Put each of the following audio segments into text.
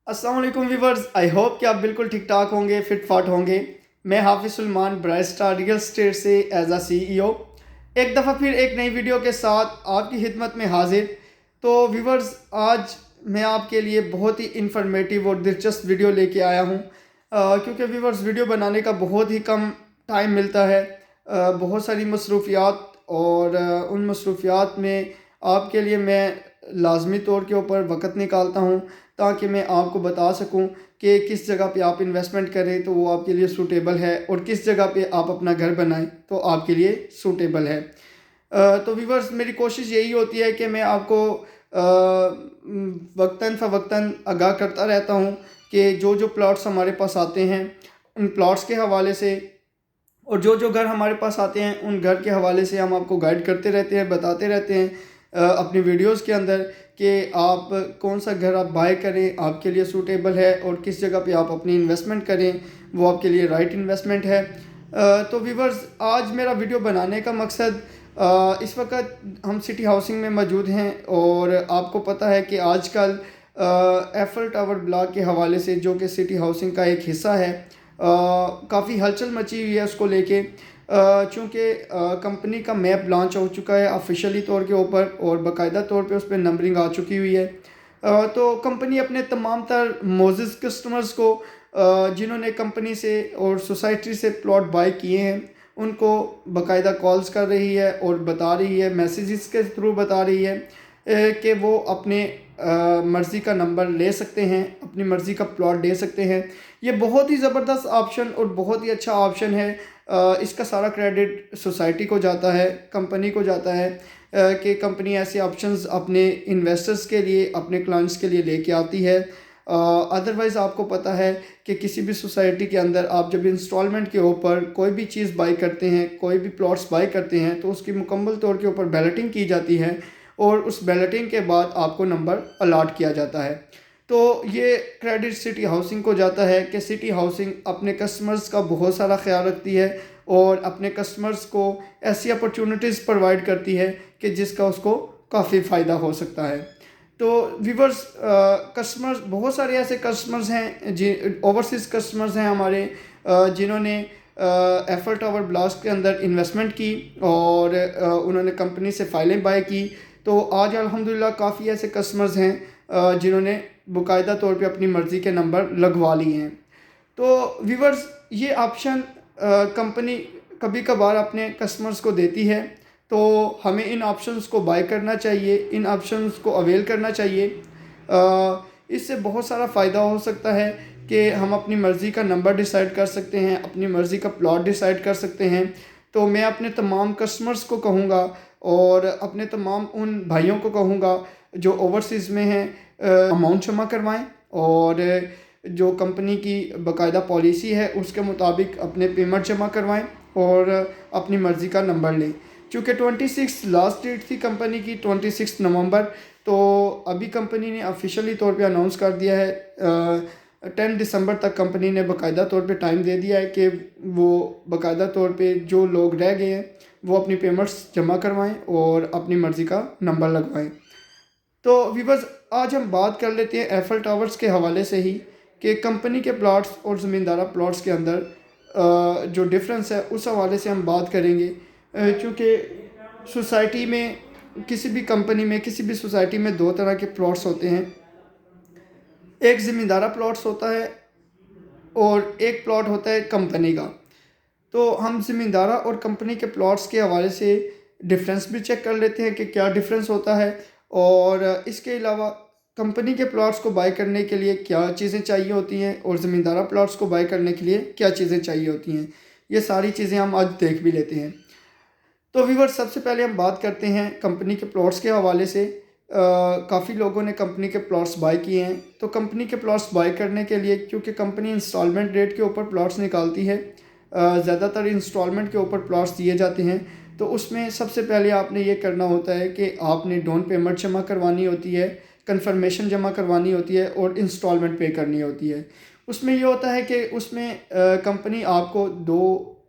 अस्सलाम वालेकुम viewers, I hope कि आप बिल्कुल ठीक ठाक होंगे, फिट फाट होंगे। मैं Hafiz Suleman bright star real estate से एज आ CEO एक दफ़ा फिर एक नई वीडियो के साथ आपकी खिदमत में हाजिर। तो व्यूवर्स, आज मैं आपके लिए बहुत ही इंफॉर्मेटिव और दिलचस्प वीडियो लेके आया हूँ, क्योंकि व्यूवर्स वीडियो बनाने का बहुत ही कम टाइम मिलता है। बहुत सारी मसरूफियात और उन मसरूफियात में आपके लिए मैं लाजमी तौर के ऊपर वक़्त निकालता हूँ, ताकि मैं आपको बता सकूं कि किस जगह पे आप इन्वेस्टमेंट करें तो वो आपके लिए सूटेबल है, और किस जगह पे आप अपना घर बनाएं तो आपके लिए सूटेबल है। तो व्यूवर्स, मेरी कोशिश यही होती है कि मैं आपको वक्तन फ़वक्तन आगाह करता रहता हूं कि जो जो प्लॉट्स हमारे पास आते हैं उन प्लॉट्स के हवाले से, और जो जो घर हमारे पास आते हैं उन घर के हवाले से हम आपको गाइड करते रहते हैं, बताते रहते हैं अपनी वीडियोस के अंदर कि आप कौन सा घर आप बाय करें, आपके लिए सूटेबल है, और किस जगह पे आप अपनी इन्वेस्टमेंट करें वो आपके लिए राइट इन्वेस्टमेंट है। तो व्यूवर्स, आज मेरा वीडियो बनाने का मकसद, इस वक्त हम सिटी हाउसिंग में मौजूद हैं, और आपको पता है कि आजकल एफल टावर ब्लॉक के हवाले से, जो कि सिटी हाउसिंग का एक हिस्सा है, काफ़ी हलचल मची हुई है उसको लेके। चूँकि कंपनी का मैप लॉन्च हो चुका है ऑफिशियली तौर के ऊपर, और बाकायदा तौर पे उस पर नंबरिंग आ चुकी हुई है। तो कंपनी अपने तमाम तर मोज़िज़ कस्टमर्स को, जिन्होंने कंपनी से और सोसाइटी से प्लॉट बाय किए हैं, उनको बाकायदा कॉल्स कर रही है और बता रही है, मैसेजेस के थ्रू बता रही है कि वो अपने मर्ज़ी का नंबर ले सकते हैं, अपनी मर्ज़ी का प्लॉट दे सकते हैं। ये बहुत ही ज़बरदस्त ऑप्शन और बहुत ही अच्छा ऑप्शन है। इसका सारा क्रेडिट सोसाइटी को जाता है, कंपनी को जाता है, कि कंपनी ऐसे ऑप्शंस अपने इन्वेस्टर्स के लिए, अपने क्लाइंट्स के लिए लेके आती है। अदरवाइज़ आपको पता है कि किसी भी सोसाइटी के अंदर आप जब इंस्टॉलमेंट के ऊपर कोई भी चीज़ बाई करते हैं, कोई भी प्लॉट्स बाई करते हैं, तो उसकी मुकम्मल तौर के ऊपर बैलेटिंग की जाती है, और उस बैलेटिंग के बाद आपको नंबर अलॉट किया जाता है। तो ये क्रेडिट सिटी हाउसिंग को जाता है कि सिटी हाउसिंग अपने कस्टमर्स का बहुत सारा ख्याल रखती है, और अपने कस्टमर्स को ऐसी अपॉर्चुनिटीज़ प्रोवाइड करती है कि जिसका उसको काफ़ी फ़ायदा हो सकता है। तो व्यूवर्स, कस्टमर्स, बहुत सारे ऐसे कस्टमर्स हैं, जी ओवरसीज़ कस्टमर्स हैं हमारे, जिन्होंने एफल टावर ब्लास्ट के अंदर इन्वेस्टमेंट की, और उन्होंने कंपनी से फ़ाइलें बाय की। तो आज अल्हम्दुलिल्लाह काफ़ी ऐसे कस्टमर्स हैं जिन्होंने बाकायदा तौर पे अपनी मर्ज़ी के नंबर लगवा लिए हैं। तो व्यूवर्स, ये ऑप्शन कंपनी कभी कभार अपने कस्टमर्स को देती है, तो हमें इन ऑप्शंस को बाय करना चाहिए, इन ऑप्शंस को अवेल करना चाहिए। इससे बहुत सारा फ़ायदा हो सकता है कि हम अपनी मर्ज़ी का नंबर डिसाइड कर सकते हैं, अपनी मर्ज़ी का प्लॉट डिसाइड कर सकते हैं। तो मैं अपने तमाम कस्टमर्स को कहूँगा, और अपने तमाम उन भाइयों को कहूँगा जो ओवरसीज़ में हैं, अमाउंट जमा करवाएं, और जो कंपनी की बाकायदा पॉलिसी है उसके मुताबिक अपने पेमेंट जमा करवाएं, और अपनी मर्ज़ी का नंबर लें। चूँकि 26 लास्ट डेट थी कंपनी की, 26 नवंबर। तो अभी कंपनी ने ऑफिशियली तौर पे अनाउंस कर दिया है, 10 दिसंबर तक कंपनी ने बाकायदा तौर पे टाइम दे दिया है कि वो बाकायदा तौर पे जो लोग रह गए हैं वो अपनी पेमेंट्स जमा करवाएं और अपनी मर्ज़ी का नंबर लगवाएं। तो व्यूवर्स, आज हम बात कर लेते हैं एफल टावर्स के हवाले से ही, कि कंपनी के प्लॉट्स और ज़मींदारा प्लॉट्स के अंदर जो डिफरेंस है उस हवाले से हम बात करेंगे। क्योंकि सोसाइटी में, किसी भी कंपनी में, किसी भी सोसाइटी में दो तरह के प्लॉट्स होते हैं। एक ज़मींदारा प्लॉट्स होता है, और एक प्लॉट होता है कंपनी का। तो हम ज़मींदारा और कंपनी के प्लॉट्स के हवाले से डिफरेंस भी चेक कर लेते हैं कि क्या डिफरेंस होता है, और इसके अलावा कंपनी के प्लॉट्स को बाय करने के लिए क्या चीज़ें चाहिए होती हैं, और ज़मींदारा प्लॉट्स को बाय करने के लिए क्या चीज़ें चाहिए होती हैं। ये सारी चीज़ें हम आज देख भी लेते हैं। तो व्यूअर्स, सबसे पहले हम बात करते हैं कंपनी के प्लॉट्स के हवाले से। काफ़ी लोगों ने कंपनी के प्लॉट्स बाय किए हैं। तो कंपनी के प्लॉट्स बाय करने के लिए, क्योंकि कंपनी इंस्टॉलमेंट रेट के ऊपर प्लॉट्स निकालती है, ज़्यादातर इंस्टॉलमेंट के ऊपर प्लॉट्स दिए जाते हैं। तो उसमें सबसे पहले आपने ये करना होता है कि आपने डाउन पेमेंट जमा करवानी होती है, कंफर्मेशन जमा करवानी होती है, और इंस्टॉलमेंट पे करनी होती है। उसमें ये होता है कि उसमें कंपनी आपको 2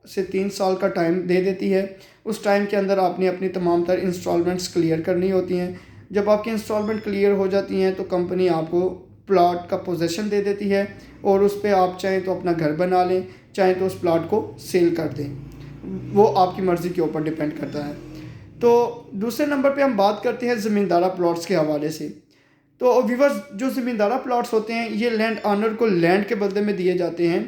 से 3 साल का टाइम दे देती है। उस टाइम के अंदर आपने अपनी तमाम तर इंस्टॉलमेंट्स क्लियर करनी होती हैं। जब आपकी इंस्टॉलमेंट क्लियर हो जाती हैं तो कंपनी आपको प्लॉट का पोजीशन दे देती है और उस पर आप चाहें तो अपना घर बना लें, चाहें तो उस प्लॉट को सेल कर दें, वो आपकी मर्ज़ी के ऊपर डिपेंड करता है। तो दूसरे नंबर पे हम बात करते हैं ज़मींदारा प्लॉट्स के हवाले से। तो व्यूअर्स, जो ज़मींदारा प्लॉट्स होते हैं ये लैंड ऑनर को लैंड के बदले में दिए जाते हैं।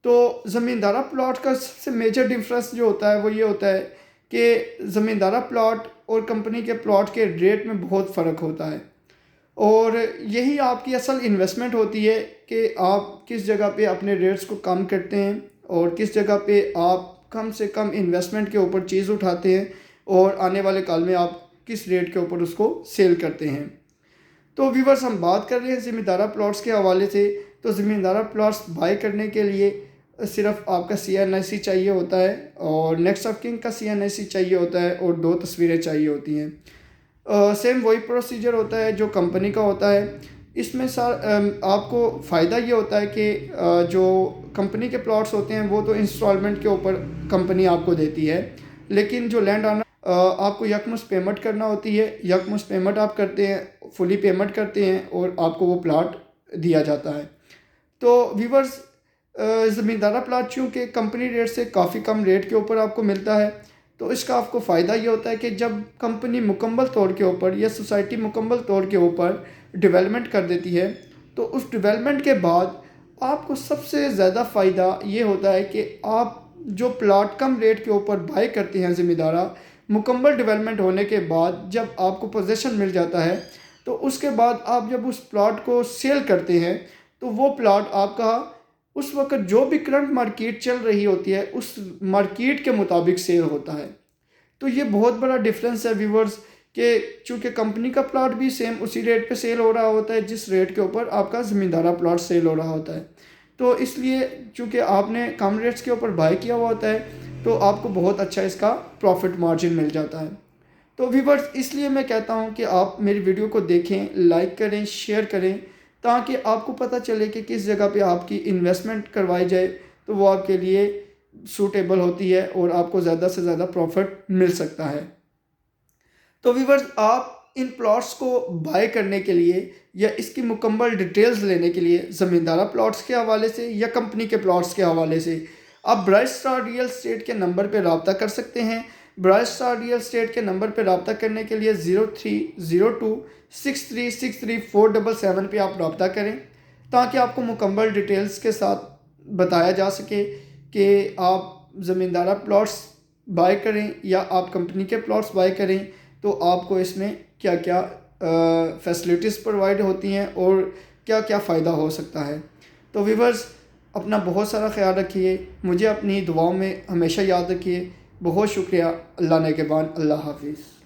तो ज़मींदारा प्लॉट का सबसे मेजर डिफरेंस जो होता है वो ये होता है कि ज़मींदारा प्लॉट और कंपनी के प्लॉट के रेट में बहुत फ़र्क होता है, और यही आपकी असल इन्वेस्टमेंट होती है कि आप किस जगह पे अपने रेट्स को कम करते हैं और किस जगह पे आप कम से कम इन्वेस्टमेंट के ऊपर चीज़ उठाते हैं और आने वाले काल में आप किस रेट के ऊपर उसको सेल करते हैं। तो व्यूअर्स, हम बात कर रहे हैं ज़मींदारा प्लॉट्स के हवाले से। तो ज़मींदारा प्लॉट्स बाय करने के लिए सिर्फ आपका CNIC चाहिए होता है और नेक्स्ट ऑफ किन का CNIC चाहिए होता है और 2 तस्वीरें चाहिए होती हैं। सेम वही प्रोसीजर होता है जो कंपनी का होता है। इसमें आपको फ़ायदा ये होता है कि जो कंपनी के प्लॉट्स होते हैं वो तो इंस्टॉलमेंट के ऊपर कंपनी आपको देती है, लेकिन जो लैंड ऑनर आपको यकमुश्त पेमेंट करना होती है, यकमुश्त पेमेंट आप करते हैं, फुली पेमेंट करते हैं और आपको वो प्लॉट दिया जाता है। तो व्यूअर्स, ज़मींदारा प्लॉट चूँकि कंपनी रेट से काफ़ी कम रेट के ऊपर आपको मिलता है, तो इसका आपको फ़ायदा ये होता है कि जब कंपनी मुकम्मल तौर के ऊपर या सोसाइटी मुकम्मल तौर के ऊपर डेवलपमेंट कर देती है, तो उस डेवलपमेंट के बाद आपको सबसे ज़्यादा फ़ायदा ये होता है कि आप जो प्लॉट कम रेट के ऊपर बाय करते हैं ज़मींदारा, मुकम्मल डेवलपमेंट होने के बाद जब आपको पोजीशन मिल जाता है, तो उसके बाद आप जब उस प्लॉट को सेल करते हैं तो वो प्लॉट आपका उस वक्त जो भी करंट मार्केट चल रही होती है उस मार्केट के मुताबिक सेल होता है। तो ये बहुत बड़ा डिफरेंस है व्यूवर्स, कि चूँकि कंपनी का प्लॉट भी सेम उसी रेट पे सेल हो रहा होता है जिस रेट के ऊपर आपका ज़मींदारा प्लॉट सेल हो रहा होता है। तो इसलिए चूँकि आपने कम रेट्स के ऊपर बाय किया हुआ होता है तो आपको बहुत अच्छा इसका प्रॉफिट मार्जिन मिल जाता है। तो व्यूवर्स, इसलिए मैं कहता हूँ कि आप मेरी वीडियो को देखें, लाइक करें, शेयर करें, ताकि आपको पता चले कि किस जगह पे आपकी इन्वेस्टमेंट करवाई जाए तो वो आपके लिए सूटेबल होती है और आपको ज़्यादा से ज़्यादा प्रॉफिट मिल सकता है। तो व्यूवर्स, आप इन प्लॉट्स को बाय करने के लिए या इसकी मुकम्मल डिटेल्स लेने के लिए ज़मींदारा प्लॉट्स के हवाले से या कंपनी के प्लॉट्स के हवाले से आप ब्राइट स्टार रियल एस्टेट के नंबर पर रब्ता कर सकते हैं। ब्राइट स्टार रियल एस्टेट के नंबर पर रब्ता करने के लिए 0302636347 पे आप रब्ता करें, ताकि आपको मुकम्मल डिटेल्स के साथ बताया जा सके कि आप ज़मींदारा प्लॉट्स बाय करें या आप कंपनी के प्लॉट्स बाय करें तो आपको इसमें क्या क्या फैसिलिटीज़ प्रोवाइड होती हैं और क्या क्या फ़ायदा हो सकता है। तो व्यूवर्स, अपना बहुत सारा ख्याल रखिए, मुझे अपनी दुआओं में हमेशा याद रखिए। बहुत शुक्रिया। अल्लाह नेगहबान। अल्लाह हाफिज़।